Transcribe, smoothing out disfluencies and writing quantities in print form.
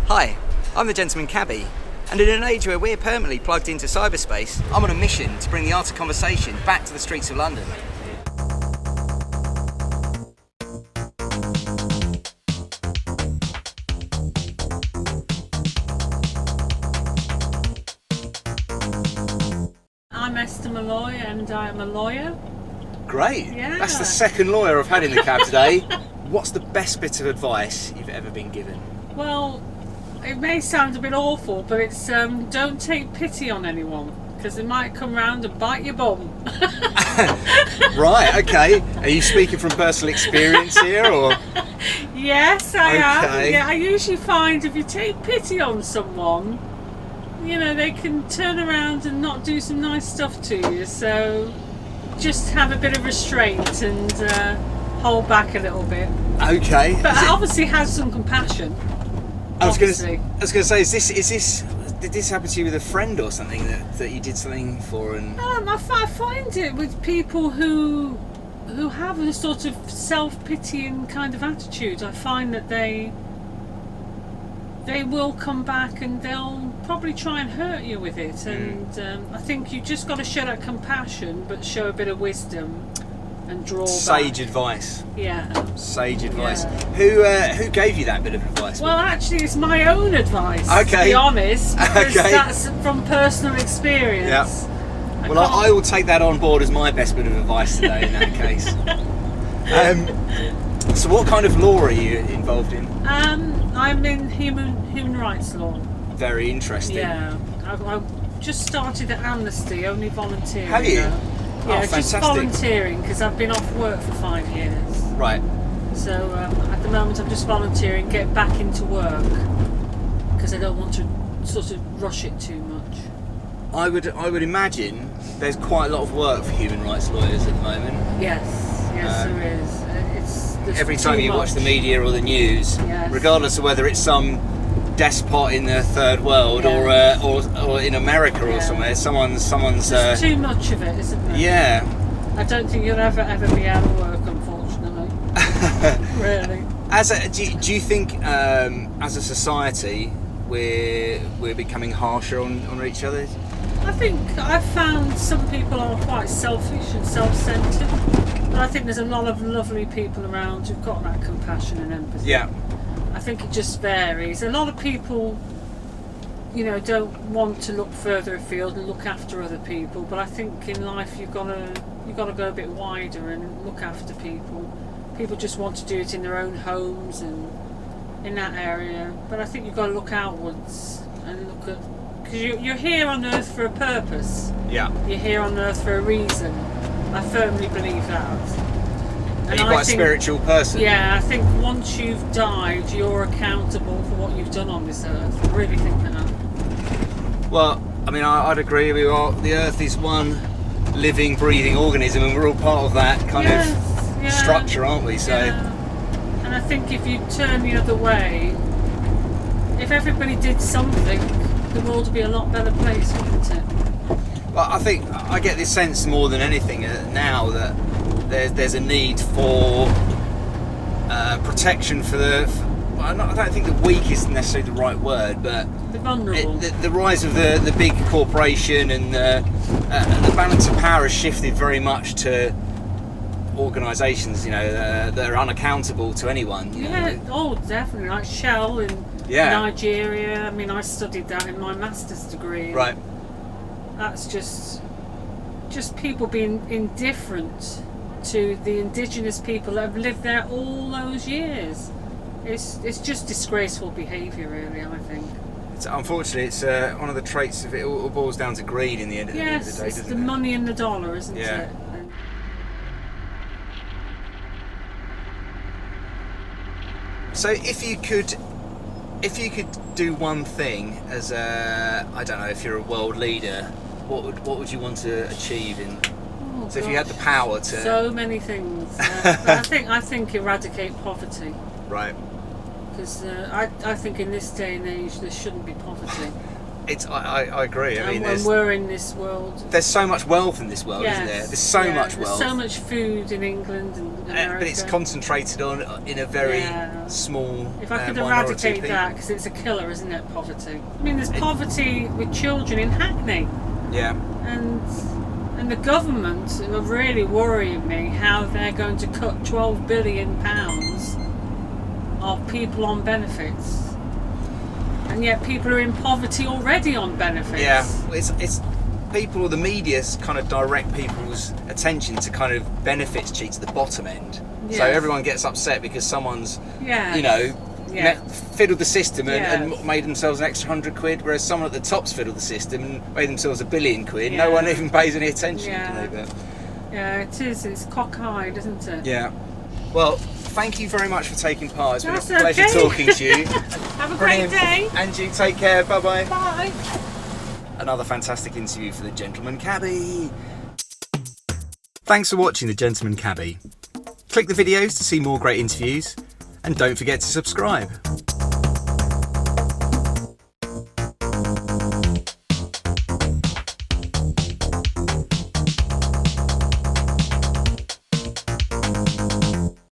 Hi, I'm the Gentleman Cabbie, and in an age where we're permanently plugged into cyberspace, I'm on a mission to bring the art of conversation back to the streets of London. I'm Esther and I am a lawyer. Great. Yeah. That's the second lawyer I've had in the cab today. What's the best bit of advice you've ever been given? Well, it may sound a bit awful, but it's don't take pity on anyone, because they might come round and bite your bum. Right, okay. Are you speaking from personal experience here, or? Yes, I Okay. am. Yeah, I usually find if you take pity on someone, you know, they can turn around and not do some nice stuff to you. So just have a bit of restraint and hold back a little bit. Okay. But obviously have some compassion. I was going to say, did this happen to you with a friend or something that you did something for? And I find it with people who have a sort of self-pitying kind of attitude. I find that they will come back and they'll probably try and hurt you with it. And I think you just got to show that compassion, but show a bit of wisdom and draw sage back. advice. Yeah. Sage advice. Yeah. Who gave you that bit of advice? Well, actually, it's my own advice. Okay. To be honest, because Okay. that's from personal experience. Yeah. Well, I will take that on board as my best bit of advice today in that case. So what kind of law are you involved in? I'm in human rights law. Very interesting. Yeah. I just started at Amnesty, only volunteering. Have you? now. Oh, Yeah, just fantastic. volunteering because I've been off work for 5 years. Right. So at the moment I'm just volunteering, get back into work because I don't want to sort of rush it too much. I would imagine there's quite a lot of work for human rights lawyers at the moment. Yes, there is. There's Every time too you watch much. the media or the news, Yes. regardless of whether it's some despot in the third world Yeah. or in America or Yeah. somewhere, someone's. There's too much of it, isn't there? Yeah. I don't think you'll ever be out of work, unfortunately. Really. Do you think as a society we're becoming harsher on each other? I think I've found some people are quite selfish and self-centred, but I think there's a lot of lovely people around who've got that compassion and empathy. Yeah. I think it just varies. A lot of people, you know, don't want to look further afield and look after other people, but I think in life you've got to go a bit wider and look after people. People just want to do it in their own homes and in that area, but I think you've got to look outwards and look at, because you're here on earth for a purpose. Yeah. You're here on earth for a reason. I firmly believe that. Are you quite a spiritual person? Yeah, I think once you've died, you're accountable for what you've done on this earth. I really think that. Well, I mean, I'd agree with you. The earth is one living, breathing organism, and we're all part of that kind of structure, aren't we? So. Yeah. And I think if you turn the other way, if everybody did something, the world would be a lot better place, wouldn't it? Well, I think I get this sense more than anything now that there's a need for protection for I don't think the weak is necessarily the right word, but The vulnerable. the rise of the big corporation and the balance of power has shifted very much to organisations, you know, that are unaccountable to anyone. You know. Oh, definitely. Like Shell in Nigeria. I mean, I studied that in my master's degree. Right. That's just people being indifferent to the indigenous people that have lived there all those years. It's just disgraceful behaviour, really, I think. Unfortunately, it's one of the traits of it. All boils down to greed in the end of the day, Yes, it's doesn't the it? money and the dollar, isn't it? And so if you could do one thing as I don't know, if you're a world leader, what would you want to achieve in? oh, So if you had the power to. so many things. But I think eradicate poverty. Right. Because I think in this day and age there shouldn't be poverty. I agree. I mean, when we're in this world. There's so much wealth in this world, isn't there? There's so much wealth. There's so much food in England and America. But it's concentrated in a very small If I could minority eradicate that, because it's a killer, isn't it, poverty? I mean, there's poverty with children in Hackney. Yeah. And the government are really worrying me how they're going to cut £12 billion of people on benefits. And yet people are in poverty already on benefits. Yeah, it's people, or the media kind of direct people's attention to kind of benefits cheats at the bottom end. Yes. So everyone gets upset because someone's, Yes. fiddled the system and made themselves an extra £100, whereas someone at the top's fiddled the system and made themselves £1 billion. Yeah. No one even pays any attention. Yeah. Do they? But, Yeah, it is. It's cockeyed, isn't it? yeah. Well, thank you very much for taking part. It's been That's a pleasure okay. talking to you. Have a Brilliant. great day. And you take care. Bye-bye. Bye. Another fantastic interview for The Gentleman Cabbie. Thanks for watching The Gentleman Cabbie. Click the videos to see more great interviews, and don't forget to subscribe.